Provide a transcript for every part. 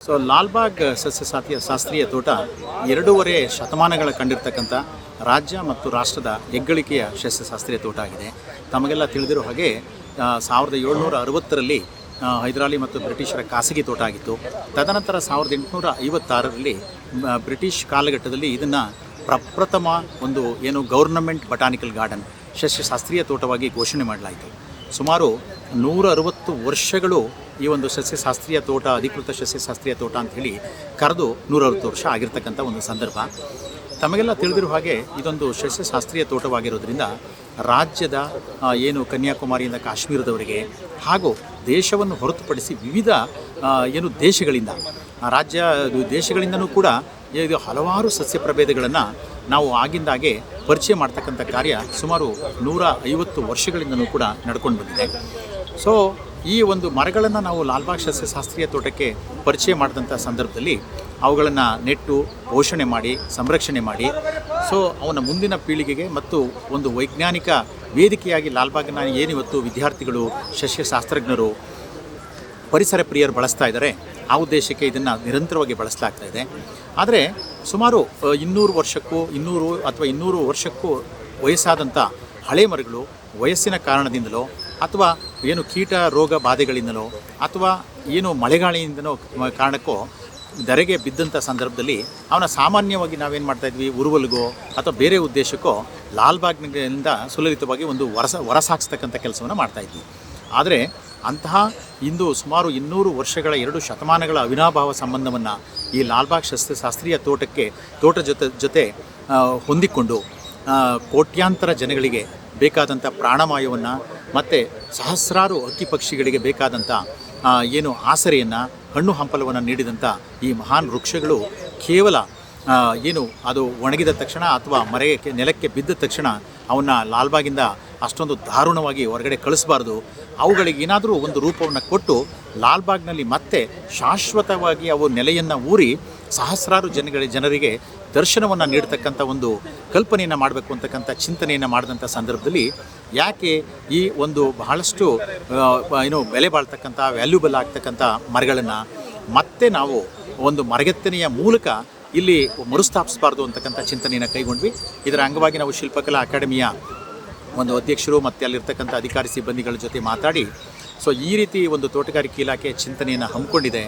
So Lalbagh ಶಾಸ್ತ್ರೀಯ ತೋಟ 2.5 ಶತಮಾನಗಳ ಕಂಡಿರ್ತಕ್ಕಂಥ ರಾಜ್ಯ ಮತ್ತು ರಾಷ್ಟ್ರದ ಹೆಗ್ಗಳಿಕೆಯ ಸಸ್ಯಶಾಸ್ತ್ರೀಯ ತೋಟ ಆಗಿದೆ. ತಮಗೆಲ್ಲ ತಿಳಿದಿರೋ ಹಾಗೆ 1760ರಲ್ಲಿ ಹೈದರಾಲಿ ಮತ್ತು ಬ್ರಿಟಿಷರ ಖಾಸಗಿ ತೋಟ ಆಗಿತ್ತು. ತದನಂತರ 1856ರಲ್ಲಿ ಬ್ರಿಟಿಷ್ ಕಾಲಘಟ್ಟದಲ್ಲಿ ಇದನ್ನು ಪ್ರಪ್ರಥಮ ಒಂದು ಗವರ್ನಮೆಂಟ್ ಬಟಾನಿಕಲ್ ಗಾರ್ಡನ್ ಸಸ್ಯಶಾಸ್ತ್ರೀಯ ತೋಟವಾಗಿ ಘೋಷಣೆ ಮಾಡಲಾಯಿತು. ಸುಮಾರು 160 ವರ್ಷಗಳು ಈ ಒಂದು ಸಸ್ಯಶಾಸ್ತ್ರೀಯ ತೋಟ, ಅಧಿಕೃತ ಸಸ್ಯಶಾಸ್ತ್ರೀಯ ತೋಟ ಅಂಥೇಳಿ ಕರೆದು 160 ವರ್ಷ ಆಗಿರ್ತಕ್ಕಂಥ ಒಂದು ಸಂದರ್ಭ. ತಮಗೆಲ್ಲ ತಿಳಿದಿರೋ ಹಾಗೆ ಇದೊಂದು ಸಸ್ಯಶಾಸ್ತ್ರೀಯ ತೋಟವಾಗಿರೋದ್ರಿಂದ ರಾಜ್ಯದ ಕನ್ಯಾಕುಮಾರಿಯಿಂದ ಕಾಶ್ಮೀರದವರೆಗೆ ಹಾಗೂ ದೇಶವನ್ನು ಹೊರತುಪಡಿಸಿ ವಿವಿಧ ದೇಶಗಳಿಂದ ದೇಶಗಳಿಂದನೂ ಕೂಡ ಇದು ಹಲವಾರು ಸಸ್ಯ ಪ್ರಭೇದಗಳನ್ನು ನಾವು ಆಗಿಂದಾಗೆ ಪರಿಚಯ ಮಾಡ್ತಕ್ಕಂಥ ಕಾರ್ಯ ಸುಮಾರು 150 ವರ್ಷಗಳಿಂದನೂ ಕೂಡ ನಡ್ಕೊಂಡು ಬಂದಿದೆ. ಸೊ ಈ ಒಂದು ಮರಗಳನ್ನು ನಾವು ಲಾಲ್ಬಾಗ್ ಸಸ್ಯಶಾಸ್ತ್ರೀಯ ತೋಟಕ್ಕೆ ಪರಿಚಯ ಮಾಡಿದಂಥ ಸಂದರ್ಭದಲ್ಲಿ ಅವುಗಳನ್ನು ನೆಟ್ಟು ಪೋಷಣೆ ಮಾಡಿ ಸಂರಕ್ಷಣೆ ಮಾಡಿ ಅವನ ಮುಂದಿನ ಪೀಳಿಗೆಗೆ ಮತ್ತು ಒಂದು ವೈಜ್ಞಾನಿಕ ವೇದಿಕೆಯಾಗಿ ಲಾಲ್ಬಾಗ್ನ ಏನಿವತ್ತು ವಿದ್ಯಾರ್ಥಿಗಳು, ಸಸ್ಯಶಾಸ್ತ್ರಜ್ಞರು, ಪರಿಸರ ಪ್ರಿಯರು ಬಳಸ್ತಾ ಇದ್ದಾರೆ, ಆ ಉದ್ದೇಶಕ್ಕೆ ಇದನ್ನು ನಿರಂತರವಾಗಿ ಬಳಸಲಾಗ್ತಾ ಇದೆ. ಆದರೆ ಸುಮಾರು 200 ವರ್ಷಕ್ಕೂ 200 ವರ್ಷಕ್ಕೂ ವಯಸ್ಸಾದಂಥ ಹಳೆ ಮರಗಳು ವಯಸ್ಸಿನ ಕಾರಣದಿಂದಲೋ ಅಥವಾ ಕೀಟ ರೋಗ ಬಾಧೆಗಳಿಂದಲೋ ಅಥವಾ ಮಳೆಗಾಳಿಯಿಂದನೋ ಕಾರಣಕ್ಕೋ ಧರೆಗೆ ಬಿದ್ದಂಥ ಸಂದರ್ಭದಲ್ಲಿ ಅವನ ಸಾಮಾನ್ಯವಾಗಿ ನಾವೇನು ಮಾಡ್ತಾಯಿದ್ವಿ, ಉರುವಲ್ಗೋ ಅಥವಾ ಬೇರೆ ಉದ್ದೇಶಕ್ಕೋ ಲಾಲ್ಬಾಗ್ನಿಂದ ಸುಲಲಿತವಾಗಿ ಒಂದು ಹೊರಸಾಗಿಸ್ತಕ್ಕಂಥ ಕೆಲಸವನ್ನು ಮಾಡ್ತಾಯಿದ್ವಿ. ಆದರೆ ಅಂತಹ ಇಂದು ಸುಮಾರು 200 ವರ್ಷಗಳ 2 ಶತಮಾನಗಳ ಅವಿನಾಭಾವ ಸಂಬಂಧವನ್ನು ಈ ಲಾಲ್ಬಾಗ್ ಸಸ್ಯಶಾಸ್ತ್ರೀಯ ತೋಟ ಜೊತೆ ಹೊಂದಿಕೊಂಡು ಕೋಟ್ಯಾಂತರ ಜನಗಳಿಗೆ ಬೇಕಾದಂಥ ಪ್ರಾಣವಾಯುವನ್ನು ಮತ್ತು ಸಹಸ್ರಾರು ಹಕ್ಕಿ ಪಕ್ಷಿಗಳಿಗೆ ಬೇಕಾದಂಥ ಆಸರೆಯನ್ನು, ಹಣ್ಣು ಹಂಪಲವನ್ನು ನೀಡಿದಂಥ ಈ ಮಹಾನ್ ವೃಕ್ಷಗಳು ಕೇವಲ ಅದು ಒಣಗಿದ ತಕ್ಷಣ ಅಥವಾ ನೆಲಕ್ಕೆ ಬಿದ್ದ ತಕ್ಷಣ ಅವನ್ನ ಲಾಲ್ಬಾಗಿಂದ ಅಷ್ಟೊಂದು ದಾರುಣವಾಗಿ ಹೊರಗಡೆ ಕಳಿಸಬಾರ್ದು. ಅವುಗಳಿಗೆ ಏನಾದರೂ ಒಂದು ರೂಪವನ್ನು ಕೊಟ್ಟು ಲಾಲ್ಬಾಗ್ನಲ್ಲಿ ಮತ್ತೆ ಶಾಶ್ವತವಾಗಿ ಅವು ನೆಲೆಯನ್ನು ಊರಿ ಸಹಸ್ರಾರು ಜನರಿಗೆ ದರ್ಶನವನ್ನು ನೀಡ್ತಕ್ಕಂಥ ಒಂದು ಕಲ್ಪನೆಯನ್ನು ಮಾಡಬೇಕು ಅಂತಕ್ಕಂಥ ಚಿಂತನೆಯನ್ನು ಮಾಡಿದಂಥ ಸಂದರ್ಭದಲ್ಲಿ ಯಾಕೆ ಈ ಒಂದು ಬಹಳಷ್ಟು ಬೆಲೆ ಬಾಳ್ತಕ್ಕಂಥ ವ್ಯಾಲ್ಯೂಬಲ್ ಆಗ್ತಕ್ಕಂಥ ಮರಗಳನ್ನು ಮತ್ತೆ ನಾವು ಒಂದು ಮರಗೆತ್ತನೆಯ ಮೂಲಕ ಇಲ್ಲಿ ಮರುಸ್ಥಾಪಿಸಬಾರ್ದು ಅಂತಕ್ಕಂಥ ಚಿಂತನೆಯನ್ನು ಕೈಗೊಂಡ್ವಿ. ಇದರ ಅಂಗವಾಗಿ ನಾವು ಶಿಲ್ಪಕಲಾ ಅಕಾಡೆಮಿಯ ಒಂದು ಅಧ್ಯಕ್ಷರು ಮತ್ತು ಅಲ್ಲಿರ್ತಕ್ಕಂಥ ಅಧಿಕಾರಿ ಸಿಬ್ಬಂದಿಗಳ ಜೊತೆ ಮಾತಾಡಿ ಈ ರೀತಿ ಒಂದು ತೋಟಗಾರಿಕೆ ಇಲಾಖೆ ಚಿಂತನೆಯನ್ನು ಹಮ್ಮಿಕೊಂಡಿದೆ.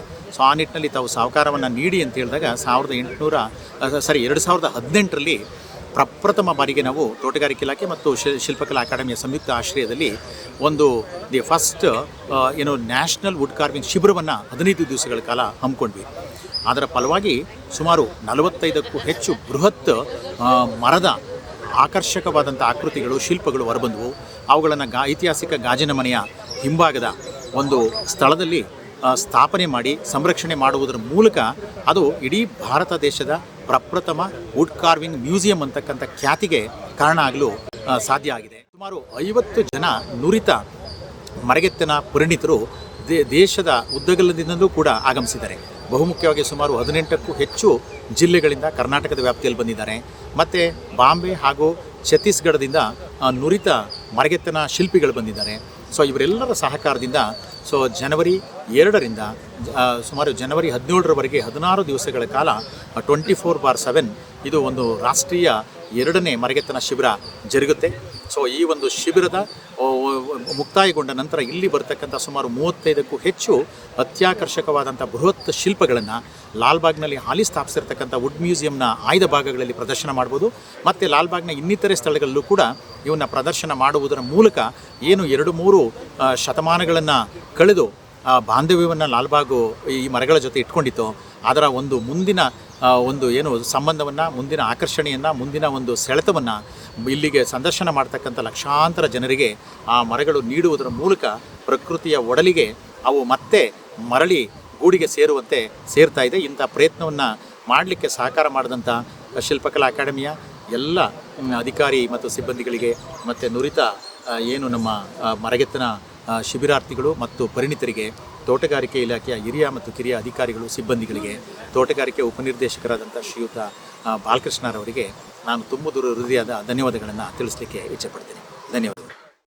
ಆ ನಿಟ್ಟಿನಲ್ಲಿ ತಾವು ಸಹಕಾರವನ್ನು ನೀಡಿ ಅಂತ ಹೇಳಿದಾಗ 2018ರಲ್ಲಿ ಪ್ರಪ್ರಥಮ ಬಾರಿಗೆ ನಾವು ತೋಟಗಾರಿಕೆ ಇಲಾಖೆ ಮತ್ತು ಶಿಲ್ಪಕಲಾ ಅಕಾಡೆಮಿಯ ಸಂಯುಕ್ತ ಆಶ್ರಯದಲ್ಲಿ the first national wood carving ಶಿಬಿರವನ್ನು 15 ದಿವಸಗಳ ಕಾಲ ಹಮ್ಮಿಕೊಂಡ್ವಿ. ಅದರ ಫಲವಾಗಿ ಸುಮಾರು 45ಕ್ಕೂ ಹೆಚ್ಚು ಬೃಹತ್ ಮರದ ಆಕರ್ಷಕವಾದಂಥ ಆಕೃತಿಗಳು, ಶಿಲ್ಪಗಳು ಹೊರಬಂದವು. ಅವುಗಳನ್ನು ಐತಿಹಾಸಿಕ ಗಾಜಿನ ಮನೆಯ ಹಿಂಭಾಗದ ಒಂದು ಸ್ಥಳದಲ್ಲಿ ಸ್ಥಾಪನೆ ಮಾಡಿ ಸಂರಕ್ಷಣೆ ಮಾಡುವುದರ ಮೂಲಕ ಅದು ಇಡೀ ಭಾರತ ದೇಶದ ಪ್ರಪ್ರಥಮ ವುಡ್ ಕಾರ್ವಿಂಗ್ ಮ್ಯೂಸಿಯಂ ಅಂತಕ್ಕಂಥ ಖ್ಯಾತಿಗೆ ಕಾರಣ ಆಗಲು ಸಾಧ್ಯ ಆಗಿದೆ. ಸುಮಾರು 50 ಜನ ನುರಿತ ಮರಗೆತ್ತನ ಪರಿಣಿತರು ದೇಶದ ಉದ್ದಗಲದಿಂದಲೂ ಕೂಡ ಆಗಮಿಸಿದ್ದಾರೆ. ಬಹುಮುಖ್ಯವಾಗಿ ಸುಮಾರು 18ಕ್ಕೂ ಹೆಚ್ಚು ಜಿಲ್ಲೆಗಳಿಂದ ಕರ್ನಾಟಕದ ವ್ಯಾಪ್ತಿಯಲ್ಲಿ ಬಂದಿದ್ದಾರೆ. ಮತ್ತು ಬಾಂಬೆ ಹಾಗೂ ಛತ್ತೀಸ್ಗಢದಿಂದ ನುರಿತ ಮರಗೆತ್ತನ ಶಿಲ್ಪಿಗಳು ಬಂದಿದ್ದಾರೆ. ಇವರೆಲ್ಲರ ಸಹಕಾರದಿಂದ ಜನವರಿ 2ರಿಂದ ಸುಮಾರು ಜನವರಿ 17ರವರೆಗೆ 16 ದಿವಸಗಳ ಕಾಲ 24/7 ಇದು ಒಂದು ರಾಷ್ಟ್ರೀಯ 2ನೇ ಮರಗೆತ್ತನ ಶಿಬಿರ ಜರುಗುತ್ತೆ. ಈ ಒಂದು ಶಿಬಿರದ ಮುಕ್ತಾಯಗೊಂಡ ನಂತರ ಇಲ್ಲಿ ಬರ್ತಕ್ಕಂಥ ಸುಮಾರು 35ಕ್ಕೂ ಹೆಚ್ಚು ಅತ್ಯಾಕರ್ಷಕವಾದಂಥ ಬೃಹತ್ ಶಿಲ್ಪಗಳನ್ನು ಲಾಲ್ಬಾಗ್ನಲ್ಲಿ ಹಾಲಿ ಸ್ಥಾಪಿಸಿರ್ತಕ್ಕಂಥ ವುಡ್ ಮ್ಯೂಸಿಯಂನ ಆಯ್ದ ಭಾಗಗಳಲ್ಲಿ ಪ್ರದರ್ಶನ ಮಾಡ್ಬೋದು. ಮತ್ತು ಲಾಲ್ಬಾಗ್ನ ಇನ್ನಿತರೆ ಸ್ಥಳಗಳಲ್ಲೂ ಕೂಡ ಇವನ್ನ ಪ್ರದರ್ಶನ ಮಾಡುವುದರ ಮೂಲಕ 2-3 ಶತಮಾನಗಳನ್ನು ಕಳೆದು ಬಾಂಧವ್ಯವನ್ನು ಲಾಲ್ಬಾಗು ಈ ಮರಗಳ ಜೊತೆ ಇಟ್ಕೊಂಡಿತ್ತು. ಅದರ ಒಂದು ಮುಂದಿನ ಸಂಬಂಧವನ್ನು, ಮುಂದಿನ ಆಕರ್ಷಣೆಯನ್ನು, ಮುಂದಿನ ಒಂದು ಸೆಳೆತವನ್ನು ಇಲ್ಲಿಗೆ ಸಂದರ್ಶನ ಮಾಡ್ತಕ್ಕಂಥ ಲಕ್ಷಾಂತರ ಜನರಿಗೆ ಆ ಮರಗಳು ನೀಡುವುದರ ಮೂಲಕ ಪ್ರಕೃತಿಯ ಒಡಲಿಗೆ ಅವು ಮತ್ತೆ ಮರಳಿ ಗೂಡಿಗೆ ಸೇರ್ತಾ ಇದೆ. ಇಂಥ ಪ್ರಯತ್ನವನ್ನು ಮಾಡಲಿಕ್ಕೆ ಸಹಕಾರ ಮಾಡಿದಂಥ ಶಿಲ್ಪಕಲಾ ಅಕಾಡೆಮಿಯ ಎಲ್ಲ ಅಧಿಕಾರಿ ಮತ್ತು ಸಿಬ್ಬಂದಿಗಳಿಗೆ ಮತ್ತು ನುರಿತ ನಮ್ಮ ಮರಗೆತ್ತನ ಶಿಬಿರಾರ್ಥಿಗಳು ಮತ್ತು ಪರಿಣಿತರಿಗೆ, ತೋಟಗಾರಿಕೆ ಇಲಾಖೆಯ ಹಿರಿಯ ಮತ್ತು ಕಿರಿಯ ಅಧಿಕಾರಿಗಳು, ಸಿಬ್ಬಂದಿಗಳಿಗೆ, ತೋಟಗಾರಿಕೆ ಉಪನಿರ್ದೇಶಕರಾದಂಥ ಶ್ರೀಯುತ ಬಾಲಕೃಷ್ಣರವರಿಗೆ ನಾನು ತುಂಬ ಹೃದಯದ ಧನ್ಯವಾದಗಳನ್ನು ತಿಳಿಸಲಿಕ್ಕೆ ಇಚ್ಛೆಪಡ್ತೀನಿ. ಧನ್ಯವಾದಗಳು.